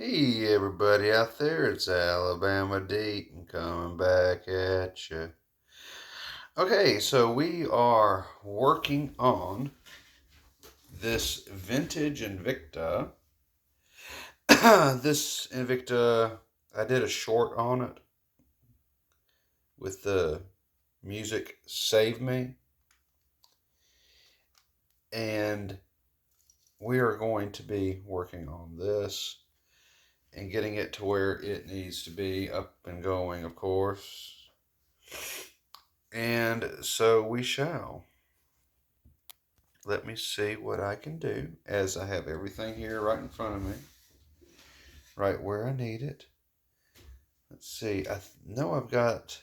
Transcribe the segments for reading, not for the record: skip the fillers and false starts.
Hey everybody out there, it's Alabama Deacon coming back at you. Okay, so we are working on this vintage Invicta. This Invicta, I did a short on it with the music Save Me, and we are going to be working on this and getting it to where it needs to be, up and going, of course. And so we shall. Let me see what I can do, as I have everything here right in front of me, right where I need it. Let's see. I know I've got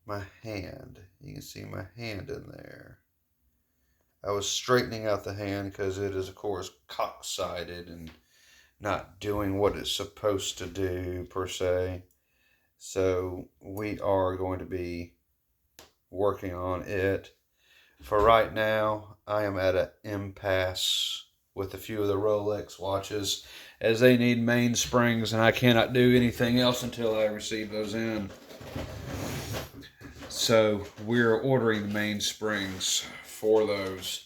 my hand. You can see my hand in there. I was straightening out the hand because it is, of course, cock-sided and not doing what it's supposed to do, per se. So we are going to be working on it. For right now, I am at an impasse with a few of the Rolex watches, as they need mainsprings and I cannot do anything else until I receive those in. So we're ordering the mainsprings for those.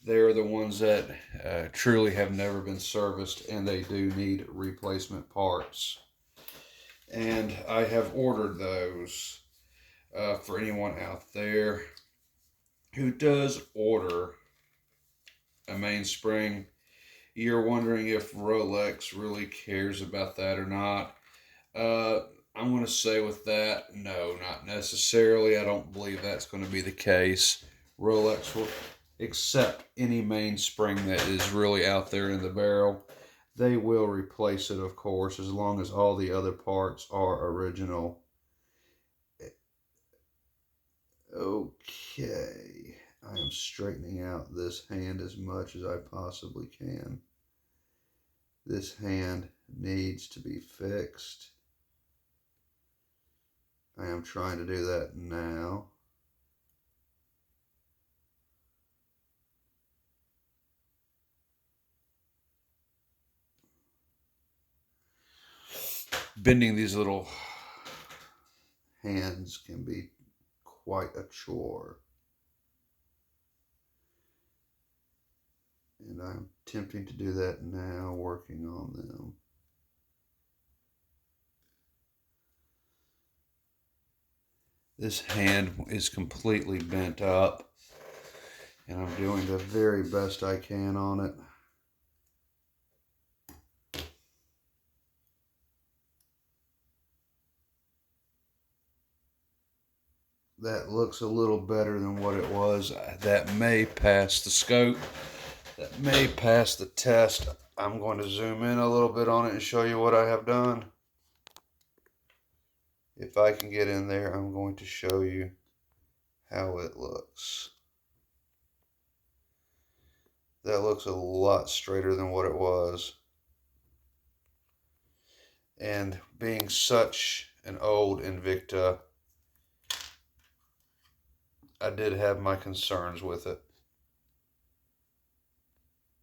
They're the ones that truly have never been serviced, and they do need replacement parts. And I have ordered those for anyone out there who does order a mainspring. You're wondering if Rolex really cares about that or not. I'm going to say with that, no, not necessarily. I don't believe that's going to be the case. Rolex will accept any mainspring that is really out there in the barrel. They will replace it, of course, as long as all the other parts are original. Okay, I am straightening out this hand as much as I possibly can. This hand needs to be fixed. I am trying to do that now. Bending these little hands can be quite a chore. And I'm attempting to do that now, working on them. This hand is completely bent up, and I'm doing the very best I can on it. That looks a little better than what it was. That may pass the scope. That may pass the test. I'm going to zoom in a little bit on it and show you what I have done. If I can get in there, I'm going to show you how it looks. That looks a lot straighter than what it was. And being such an old Invicta, I did have my concerns with it.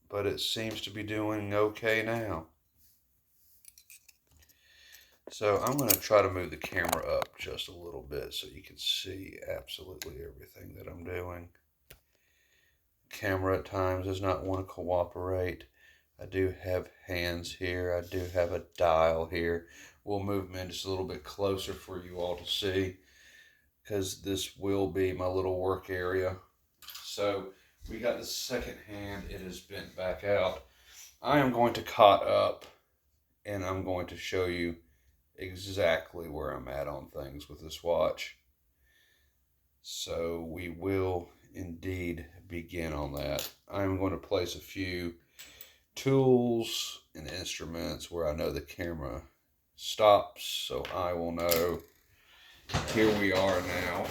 But it seems to be doing okay now. So I'm going to try to move the camera up just a little bit so you can see absolutely everything that I'm doing. Camera at times does not want to cooperate. I do have hands here. I do have a dial here. We'll move them in just a little bit closer for you all to see, because this will be my little work area. So we got the second hand. It is bent back out. I am going to cot up, and I'm going to show you exactly where I'm at on things with this watch. So we will indeed begin on that. I'm going to place a few tools and instruments where I know the camera stops, so I will know. Here we are now,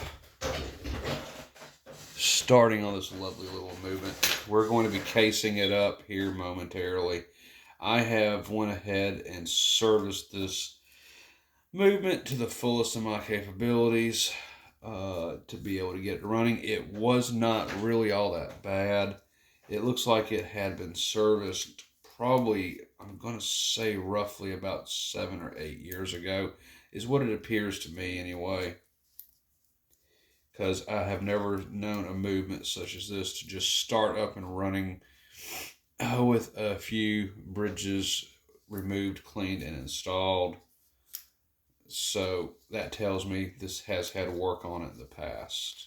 starting on this lovely little movement. We're going to be casing it up here momentarily. I have went ahead and serviced this movement to the fullest of my capabilities to be able to get it running. It was not really all that bad. It looks like it had been serviced probably, I'm going to say roughly about 7 or 8 years ago, is what it appears to me anyway. Because I have never known a movement such as this to just start up and running with a few bridges removed, cleaned, and installed. So that tells me this has had work on it in the past.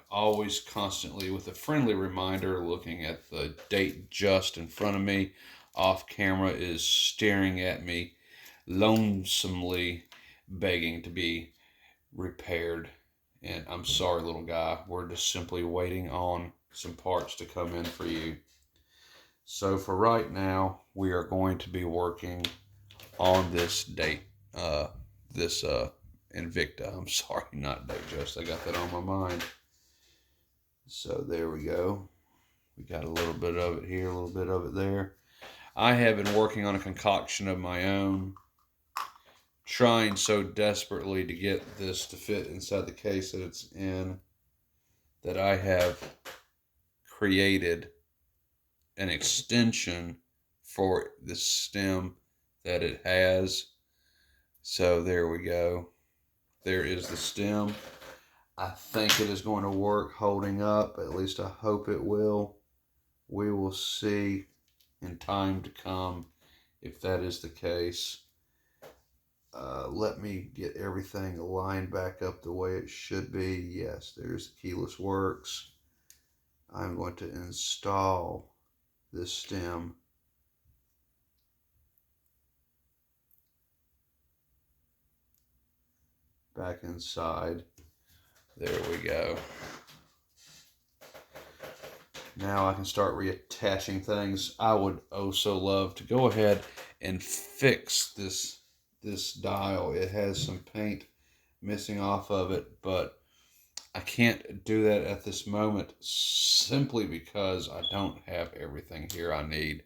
Always constantly with a friendly reminder, looking at the date just in front of me. Off camera is staring at me, lonesomely begging to be repaired. And I'm sorry, little guy. We're just simply waiting on some parts to come in for you. So for right now, we are going to be working on this date, this Invicta. I'm sorry, not Digest. I got that on my mind. So there we go. We got a little bit of it here, a little bit of it there. I have been working on a concoction of my own, trying so desperately to get this to fit inside the case that it's in, that I have created an extension for the stem that it has. So there we go. There is the stem. I think it is going to work holding up. At least I hope it will. We will see in time to come if that is the case. Let me get everything lined back up the way it should be. Yes, there's the keyless works. I'm going to install this stem back inside. There we go. Now I can start reattaching things. I would also love to go ahead and fix this dial. It has some paint missing off of it, but I can't do that at this moment simply because I don't have everything here I need.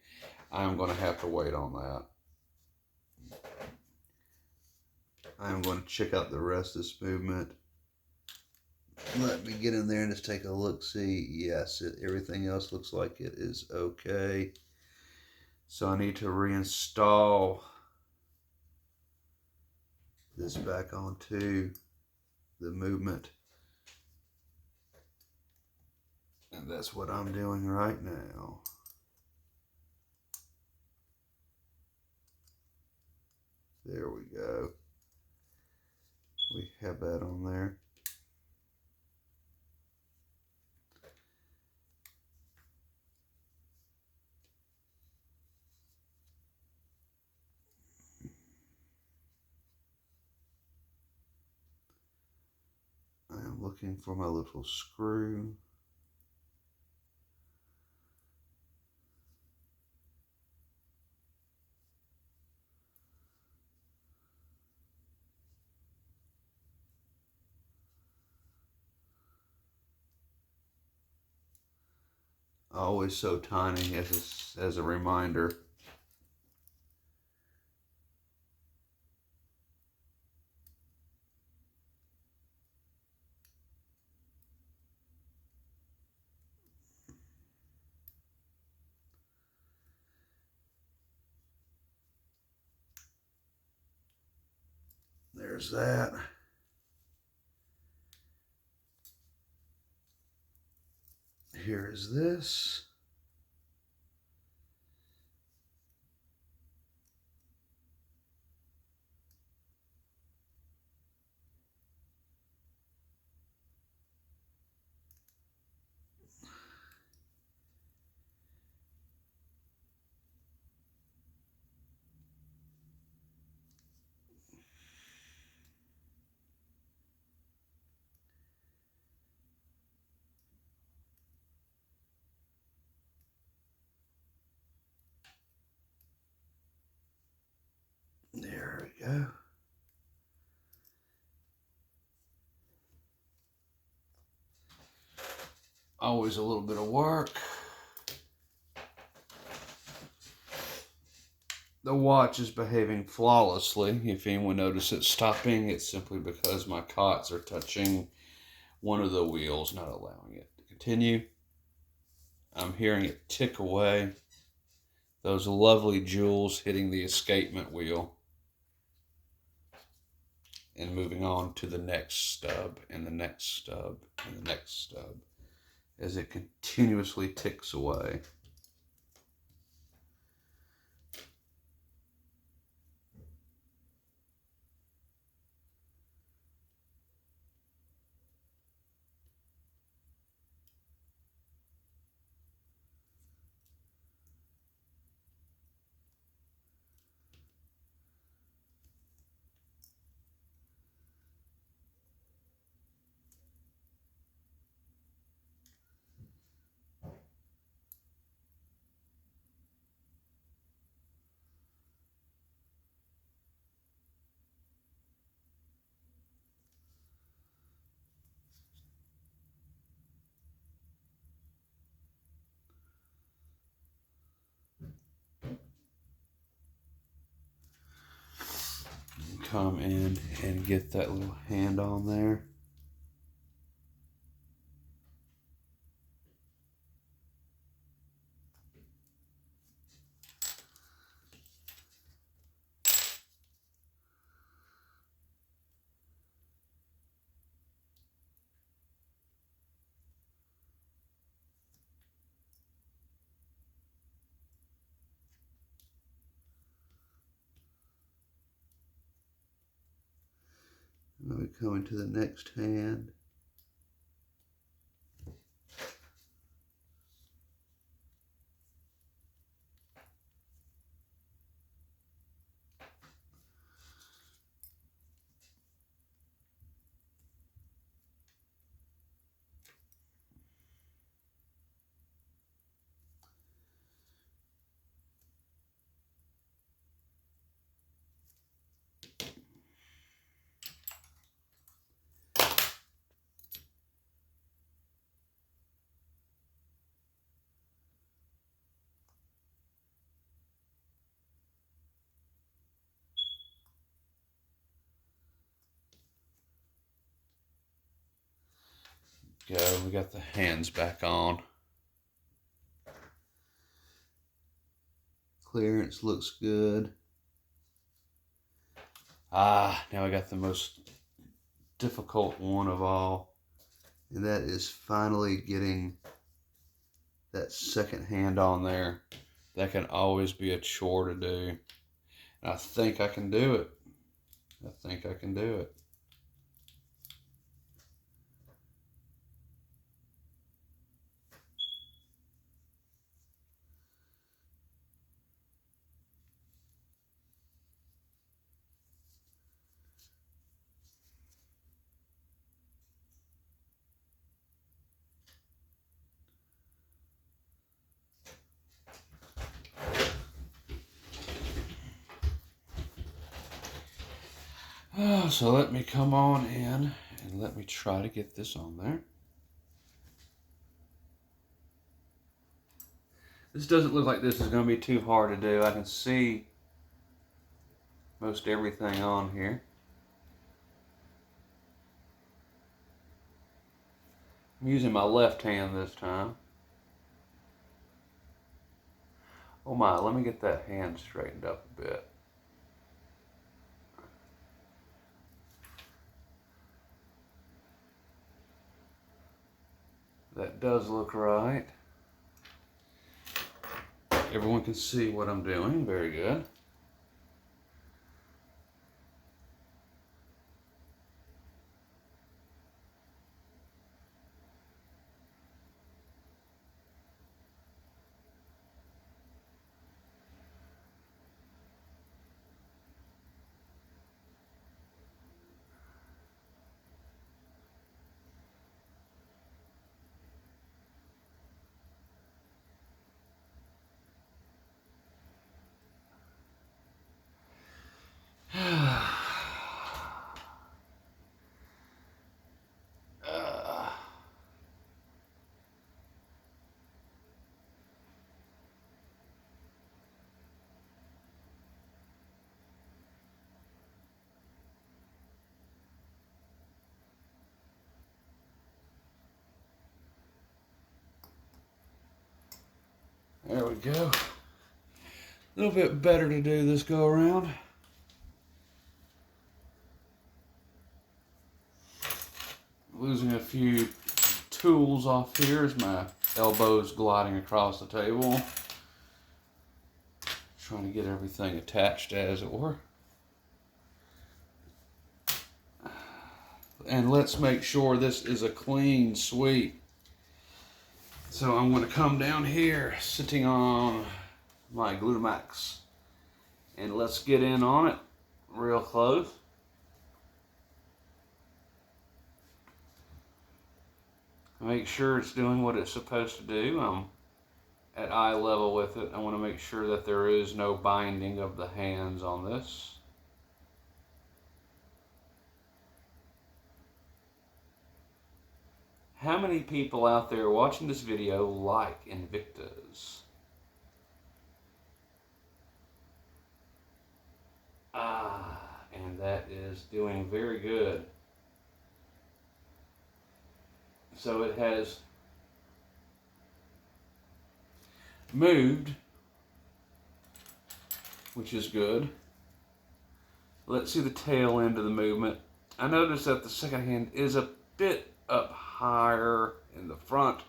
I'm going to have to wait on that. I'm going to check out the rest of this movement. Let me get in there and just take a look, see. Yes, everything else looks like it is okay. So I need to reinstall this back onto the movement. And that's what I'm doing right now. There we go. We have that on there. I am looking for my little screw. Always so tiny as a reminder. There's that. Here is this. There we go. Always a little bit of work. The watch is behaving flawlessly. If anyone notices it stopping, it's simply because my cots are touching one of the wheels, not allowing it to continue. I'm hearing it tick away. Those lovely jewels hitting the escapement wheel. And moving on to the next stub, and the next stub, and the next stub, as it continuously ticks away. Come in and get that little hand on there. And then we come into the next hand. Go, we got the hands back on. Clearance looks good. Now I got the most difficult one of all, and that is finally getting that second hand on there. That can always be a chore to do. And I think I can do it. I think I can do it. So let me come on in and let me try to get this on there. This doesn't look like this is going to be too hard to do. I can see most everything on here. I'm using my left hand this time. Oh my, let me get that hand straightened up a bit. That does look right. Everyone can see what I'm doing. Very good. There we go. A little bit better to do this go around. Losing a few tools off here as my elbows gliding across the table. Trying to get everything attached, as it were. And let's make sure this is a clean sweep. So I'm going to come down here, sitting on my Glutamax, and let's get in on it real close. Make sure it's doing what it's supposed to do. I'm at eye level with it. I want to make sure that there is no binding of the hands on this. How many people out there watching this video like Invictas? And that is doing very good. So it has moved, which is good. Let's see the tail end of the movement. I noticed that the second hand is a bit up higher in the front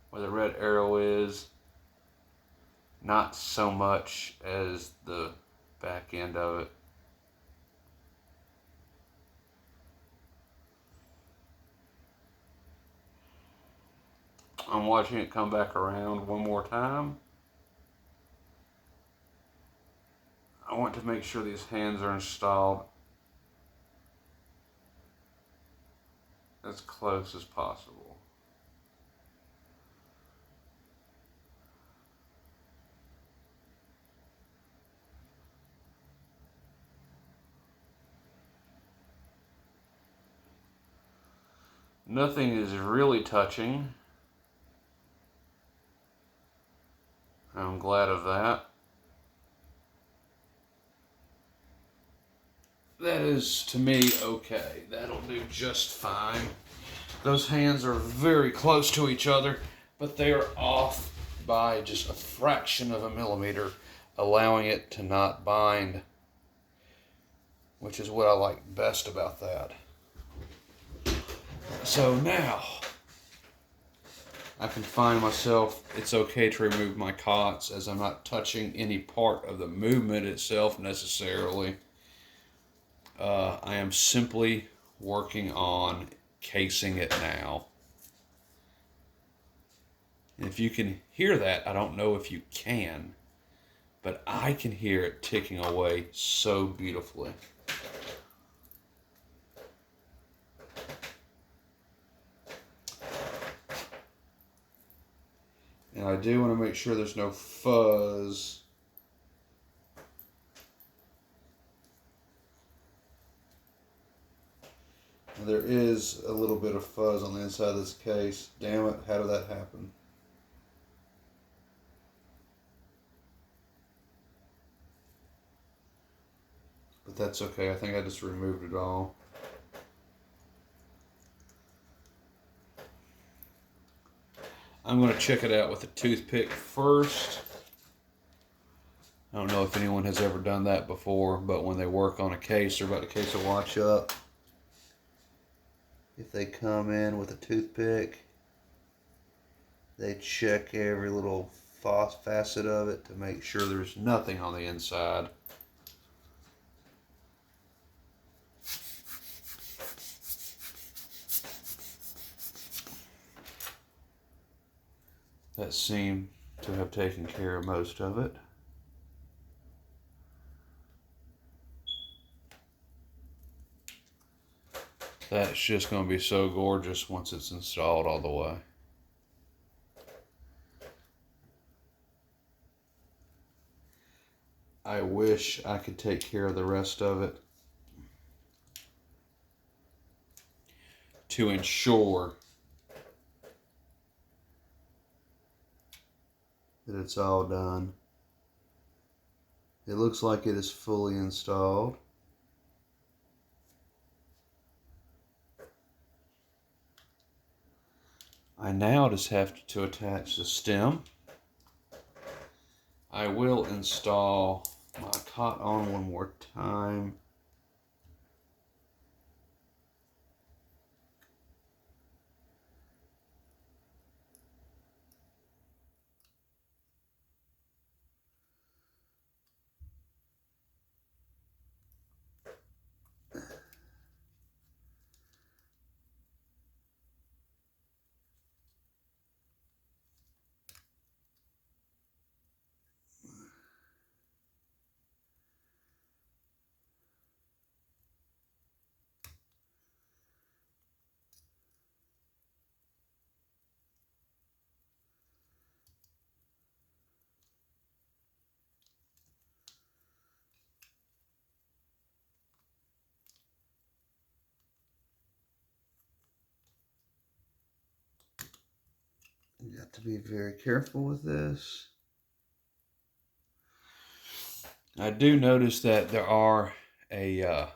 where the red arrow is. Not so much as the back end of it. I'm watching it come back around one more time. I want to make sure these hands are installed as close as possible. Nothing is really touching. I'm glad of that. That is, to me, okay. That'll do just fine. Those hands are very close to each other, but they are off by just a fraction of a millimeter, allowing it to not bind, which is what I like best about that. So now, I can find myself, it's okay to remove my cots as I'm not touching any part of the movement itself necessarily. I am simply working on casing it now. And if you can hear that, I don't know if you can, but I can hear it ticking away so beautifully. And I do want to make sure there's no fuzz. There is a little bit of fuzz on the inside of this case. Damn it, how did that happen? But that's okay, I think I just removed it all. I'm going to check it out with a toothpick first. I don't know if anyone has ever done that before, but when they work on a case or about to case a watch up, if they come in with a toothpick, they check every little facet of it to make sure there's nothing on the inside. That seemed to have taken care of most of it. That's just going to be so gorgeous once it's installed all the way. I wish I could take care of the rest of it to ensure that it's all done. It looks like it is fully installed. I now just have to attach the stem. I will install my cot on one more time. You got to be very careful with this. I do notice that there are a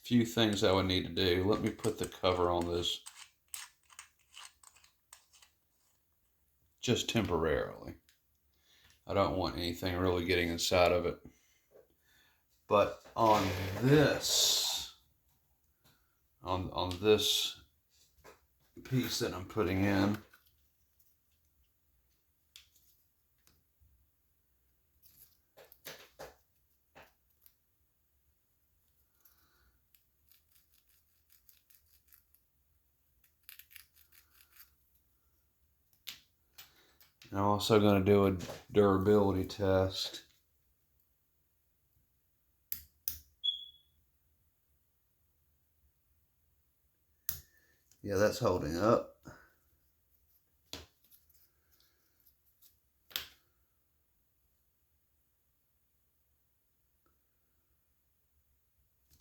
few things I would need to do. Let me put the cover on this just temporarily. I don't want anything really getting inside of it. But on this, on this piece that I'm putting in, I'm also going to do a durability test. Yeah, that's holding up.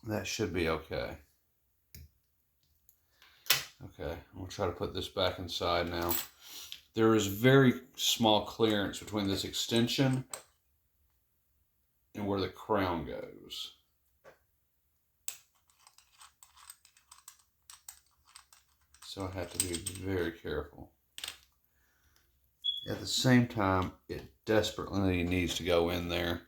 That should be okay. Okay, I'm going to try to put this back inside now. There is very small clearance between this extension and where the crown goes. So I have to be very careful. At the same time, it desperately needs to go in there.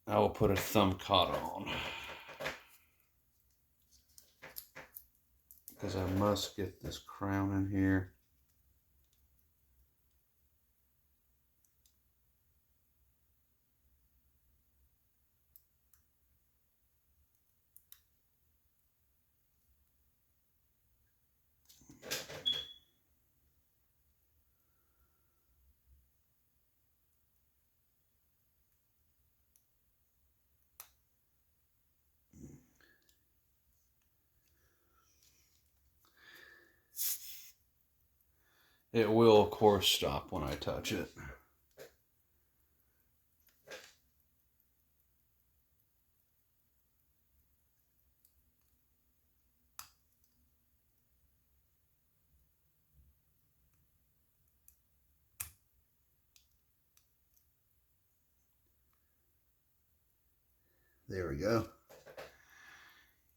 I will put a thumb cot on because I must get this crown in here. It will, of course, stop when I touch it. There we go.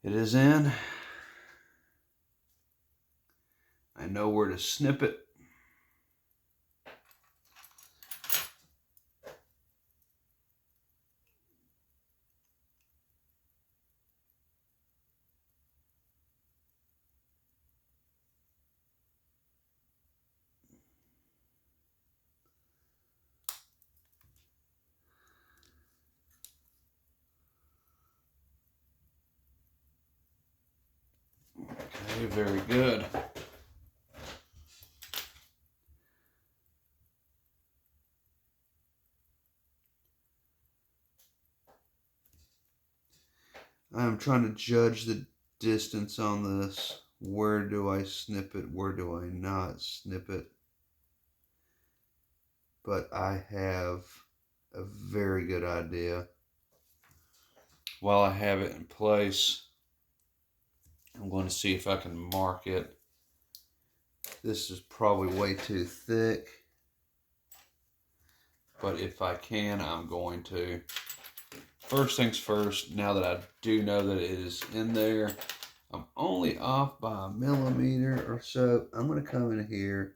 It is in. I know where to snip it. Okay, very good. I'm trying to judge the distance on this. Where do I snip it? Where do I not snip it? But I have a very good idea. While I have it in place, I'm going to see if I can mark it. This is probably way too thick. but if I can, I'm going to. First things first, now that I do know that it is in there, I'm only off by a millimeter or so. I'm going to come in here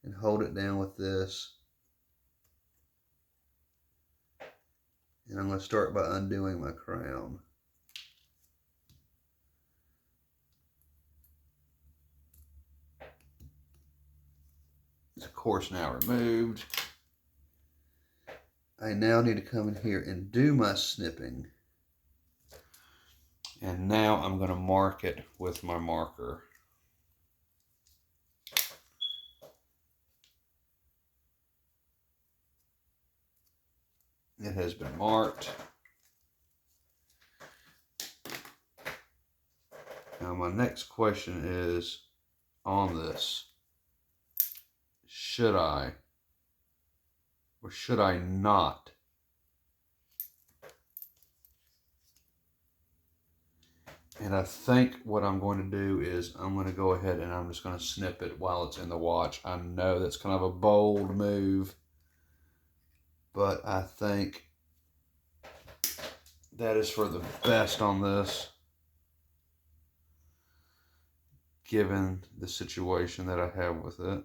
and hold it down with this. And I'm going to start by undoing my crown. It's of course now removed. I now need to come in here and do my snipping. And now I'm going to mark it with my marker. It has been marked. Now my next question is on this. Should I or should I not? And I think what I'm going to do is I'm going to go ahead and I'm just going to snip it while it's in the watch. I know that's kind of a bold move, but I think that is for the best on this, given the situation that I have with it.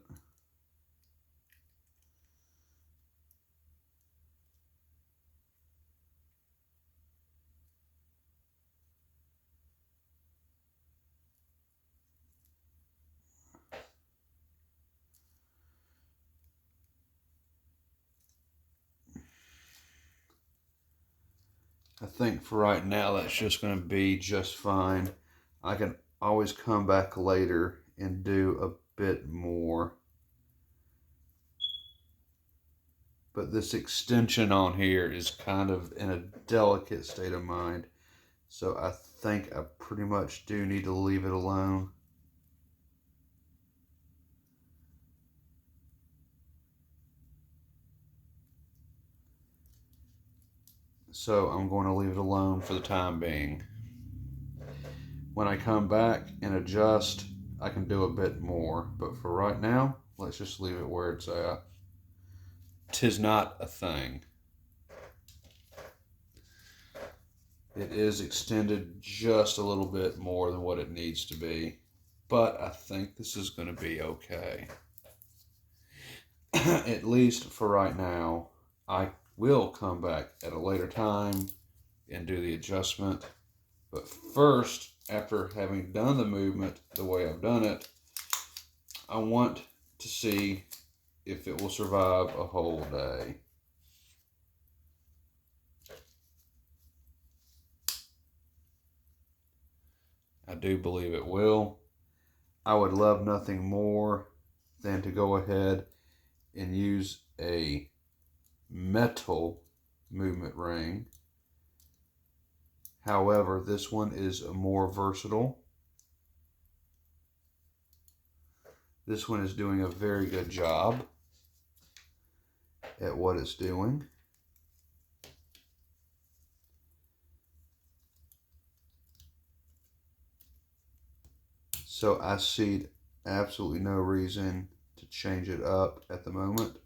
I think for right now, that's just going to be just fine. I can always come back later and do a bit more. But this extension on here is kind of in a delicate state of mind. So I think I pretty much do need to leave it alone. So I'm going to leave it alone for the time being. When I come back and adjust, I can do a bit more. But for right now, let's just leave it where it's at. 'Tis not a thing. It is extended just a little bit more than what it needs to be. But I think this is going to be okay. At least for right now. I will come back at a later time and do the adjustment. But first, after having done the movement the way I've done it, I want to see if it will survive a whole day. I do believe it will. I would love nothing more than to go ahead and use a metal movement ring. However, this one is more versatile. This one is doing a very good job at what it's doing. So I see absolutely no reason to change it up at the moment.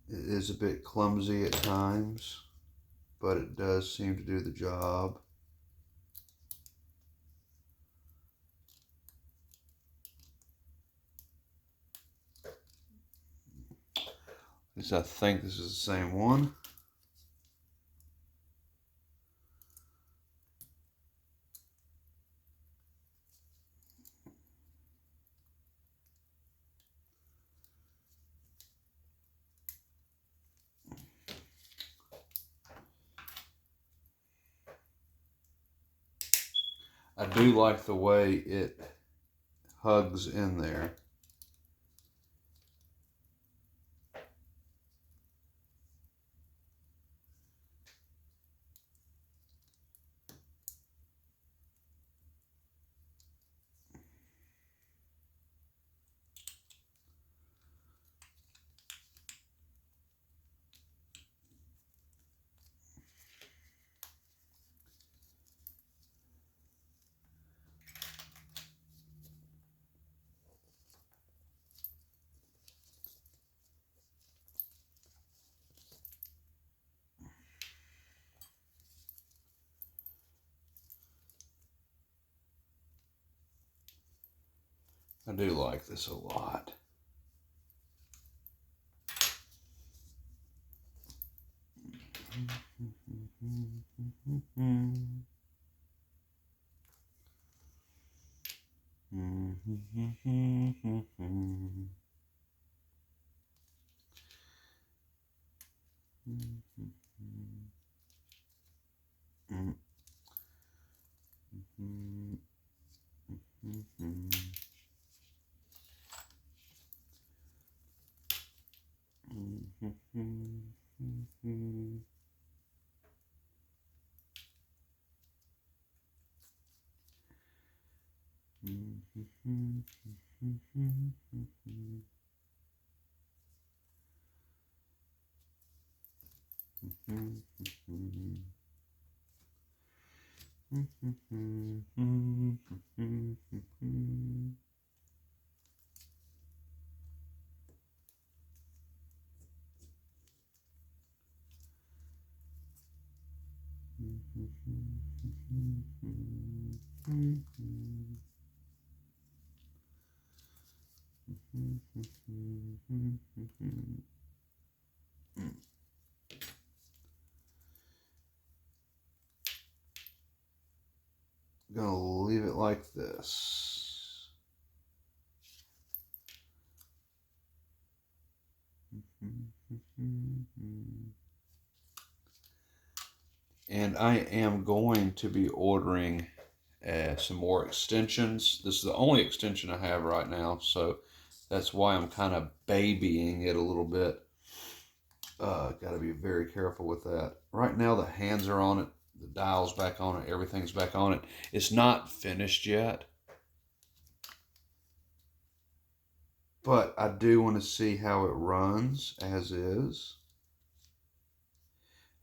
It is a bit clumsy at times, but it does seem to do the job. At least I think this is the same one. I do like the way it hugs in there. I do like this a lot. Gonna leave it like this. And I am going to be ordering some more extensions. This is the only extension I have right now, so that's why I'm kind of babying it a little bit. Got to be very careful with that. Right now the hands are on it, the dial's back on it, everything's back on it. It's not finished yet, but I do want to see how it runs as is.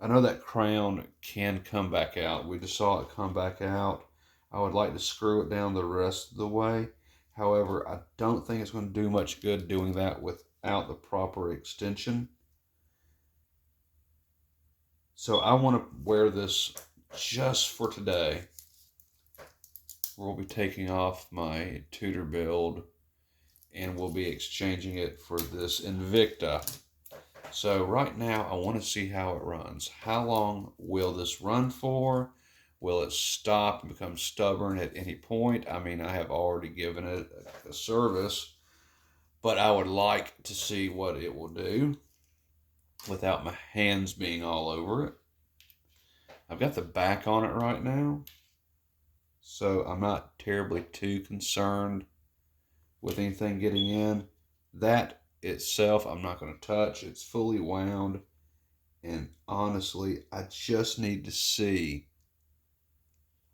I know that crown can come back out. We just saw it come back out. I would like to screw it down the rest of the way. However, I don't think it's going to do much good doing that without the proper extension. So I want to wear this just for today. We'll be taking off my Tudor build and we'll be exchanging it for this Invicta. So right now I want to see how it runs. How long will this run for? Will it stop and become stubborn at any point? I mean, I have already given it a service, but I would like to see what it will do without my hands being all over it. I've got the back on it right now, so I'm not terribly too concerned with anything getting in. That itself I'm not going to touch. It's fully wound, and honestly I just need to see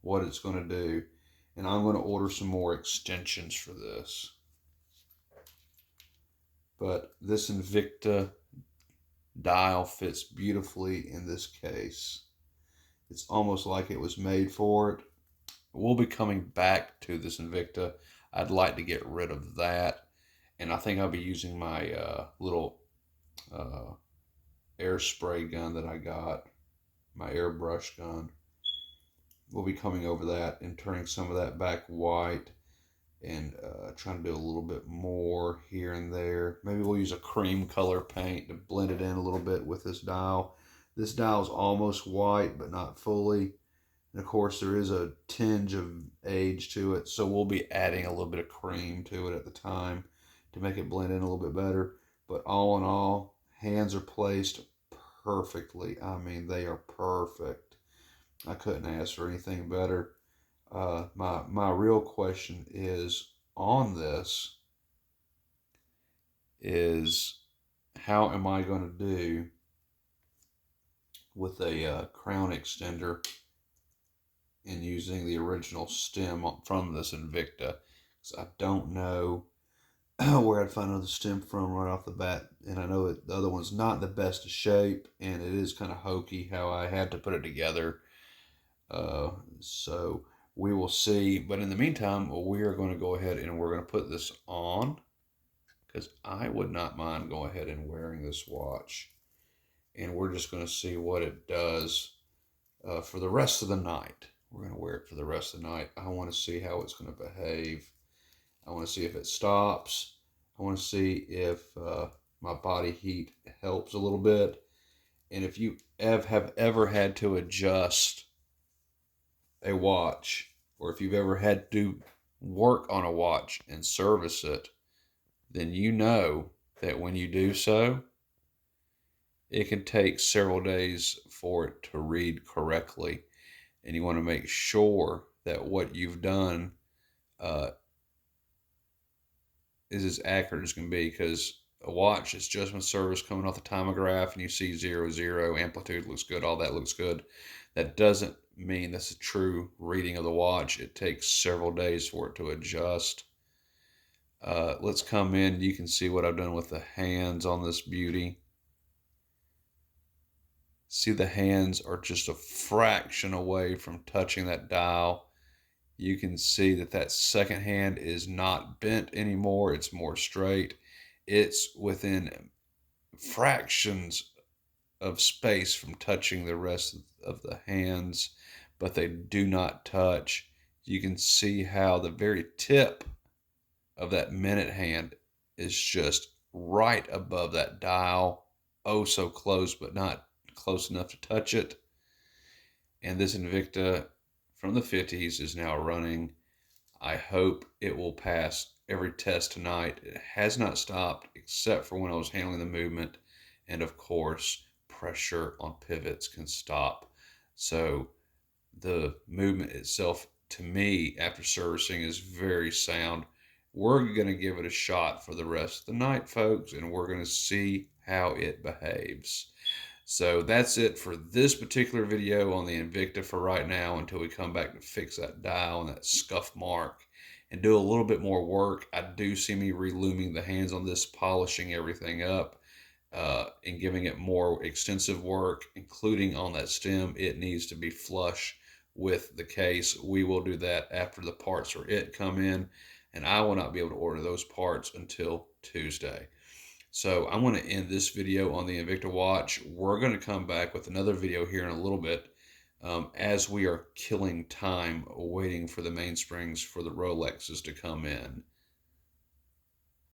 what it's going to do, and I'm going to order some more extensions for this. But this Invicta dial fits beautifully in this case. It's almost like it was made for it. We'll be coming back to this Invicta. I'd like to get rid of that, and I think I'll be using my little air spray gun that I got, my airbrush gun. We'll be coming over that and turning some of that back white and trying to do a little bit more here and there. Maybe we'll use a cream color paint to blend it in a little bit with this dial. This dial is almost white, but not fully. And of course, there is a tinge of age to it, so we'll be adding a little bit of cream to it at the time to make it blend in a little bit better. But all in all, hands are placed perfectly. I mean, they are perfect. I couldn't ask for anything better. My real question is on this is how am I going to do with a crown extender and using the original stem from this Invicta? Because I don't know where I'd find another stem from right off the bat, and I know that the other one's not the best of shape, and it is kind of hokey how I had to put it together. So we will see. But in the meantime, we are going to go ahead and we're going to put this on because I would not mind going ahead and wearing this watch. And we're just going to see what it does for the rest of the night. We're going to wear it for the rest of the night. I want to see how it's going to behave. I want to see if it stops. I want to see if my body heat helps a little bit. And if you have ever had to adjust a watch, or if you've ever had to work on a watch and service it, then you know that when you do so, it can take several days for it to read correctly. And you want to make sure that what you've done uh, is as accurate as can be, because a watch is judgment service coming off the timograph and you see 00, amplitude looks good, all that looks good. That doesn't mean that's a true reading of the watch. It takes several days for it to adjust. Let's come in. You can see what I've done with the hands on this beauty. See, the hands are just a fraction away from touching that dial. You can see that that second hand is not bent anymore. It's more straight. It's within fractions of space from touching the rest of the hands, but they do not touch. You can see how the very tip of that minute hand is just right above that dial. Oh, so close, but not close enough to touch it. And this Invicta from the 50s is now running. I hope it will pass every test tonight. It has not stopped except for when I was handling the movement. And of course, pressure on pivots can stop. So the movement itself, to me, after servicing, is very sound. We're going to give it a shot for the rest of the night, folks, and we're going to see how it behaves. So that's it for this particular video on the Invicta for right now, until we come back to fix that dial and that scuff mark and do a little bit more work. I do see me reluming the hands on this, polishing everything up, and giving it more extensive work, including on that stem. It needs to be flush with the case. We will do that after the parts for it come in, and I will not be able to order those parts until Tuesday. So I'm going to end this video on the Invicta watch. We're going to come back with another video here in a little bit, as we are killing time waiting for the mainsprings for the Rolexes to come in.